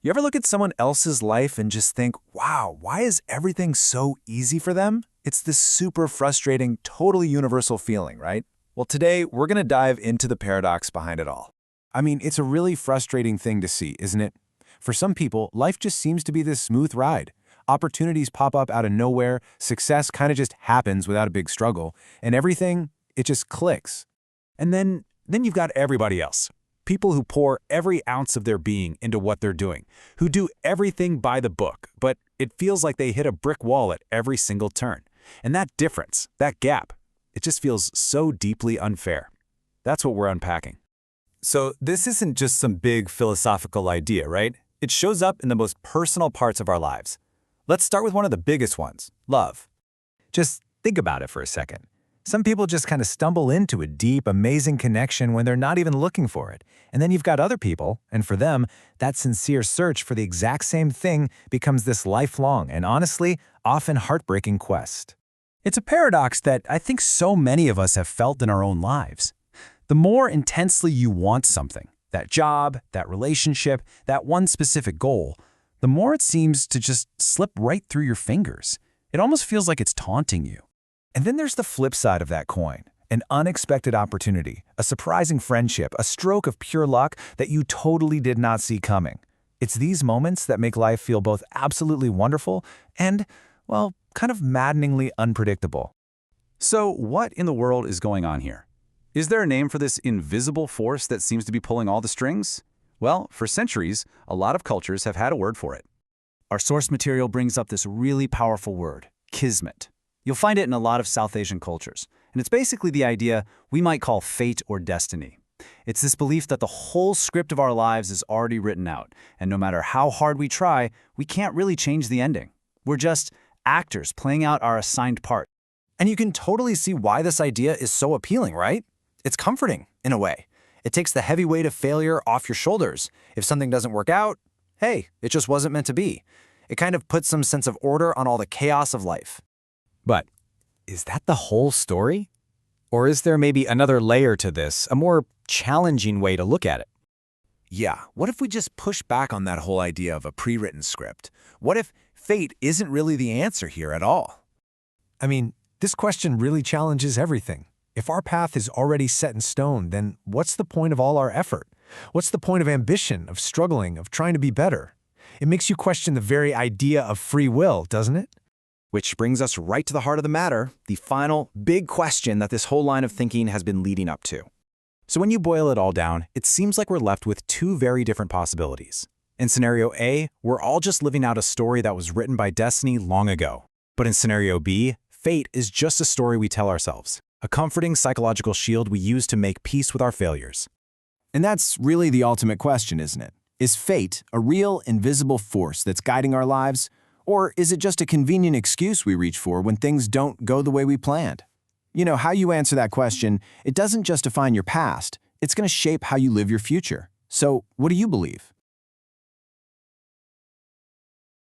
You ever look at someone else's life and just think, wow, why is everything so easy for them? It's this super frustrating, totally universal feeling, right? Well, today we're going to dive into the paradox behind it all. I mean, it's a really frustrating thing to see, isn't it? For some people, life just seems to be this smooth ride. Opportunities pop up out of nowhere, success kind of just happens without a big struggle, and everything, it just clicks. And then you've got everybody else. People who pour every ounce of their being into what they're doing, who do everything by the book, but it feels like they hit a brick wall at every single turn. And that difference, that gap, it just feels so deeply unfair. That's what we're unpacking. So this isn't just some big philosophical idea, right? It shows up in the most personal parts of our lives. Let's start with one of the biggest ones, love. Just think about it for a second. Some people just kind of stumble into a deep, amazing connection when they're not even looking for it. And then you've got other people, and for them, that sincere search for the exact same thing becomes this lifelong and honestly, often heartbreaking quest. It's a paradox that I think so many of us have felt in our own lives. The more intensely you want something, that job, that relationship, that one specific goal, the more it seems to just slip right through your fingers. It almost feels like it's taunting you. And then there's the flip side of that coin, an unexpected opportunity, a surprising friendship, a stroke of pure luck that you totally did not see coming. It's these moments that make life feel both absolutely wonderful and, well, kind of maddeningly unpredictable. So what in the world is going on here? Is there a name for this invisible force that seems to be pulling all the strings? Well, for centuries, a lot of cultures have had a word for it. Our source material brings up this really powerful word, kismet. You'll find it in a lot of South Asian cultures, and it's basically the idea we might call fate or destiny. It's this belief that the whole script of our lives is already written out, and no matter how hard we try, we can't really change the ending. We're just actors playing out our assigned part. And you can totally see why this idea is so appealing, right? It's comforting, in a way. It takes the heavy weight of failure off your shoulders. If something doesn't work out, hey, it just wasn't meant to be. It kind of puts some sense of order on all the chaos of life. But is that the whole story? Or is there maybe another layer to this, a more challenging way to look at it? Yeah, what if we just push back on that whole idea of a pre-written script? What if fate isn't really the answer here at all? I mean, this question really challenges everything. If our path is already set in stone, then what's the point of all our effort? What's the point of ambition, of struggling, of trying to be better? It makes you question the very idea of free will, doesn't it? Which brings us right to the heart of the matter, the final, big question that this whole line of thinking has been leading up to. So when you boil it all down, it seems like we're left with two very different possibilities. In scenario A, we're all just living out a story that was written by destiny long ago. But in scenario B, fate is just a story we tell ourselves, a comforting psychological shield we use to make peace with our failures. And that's really the ultimate question, isn't it? Is fate a real, invisible force that's guiding our lives? Or is it just a convenient excuse we reach for when things don't go the way we planned? You know, how you answer that question, it doesn't just define your past, it's going to shape how you live your future. So, what do you believe?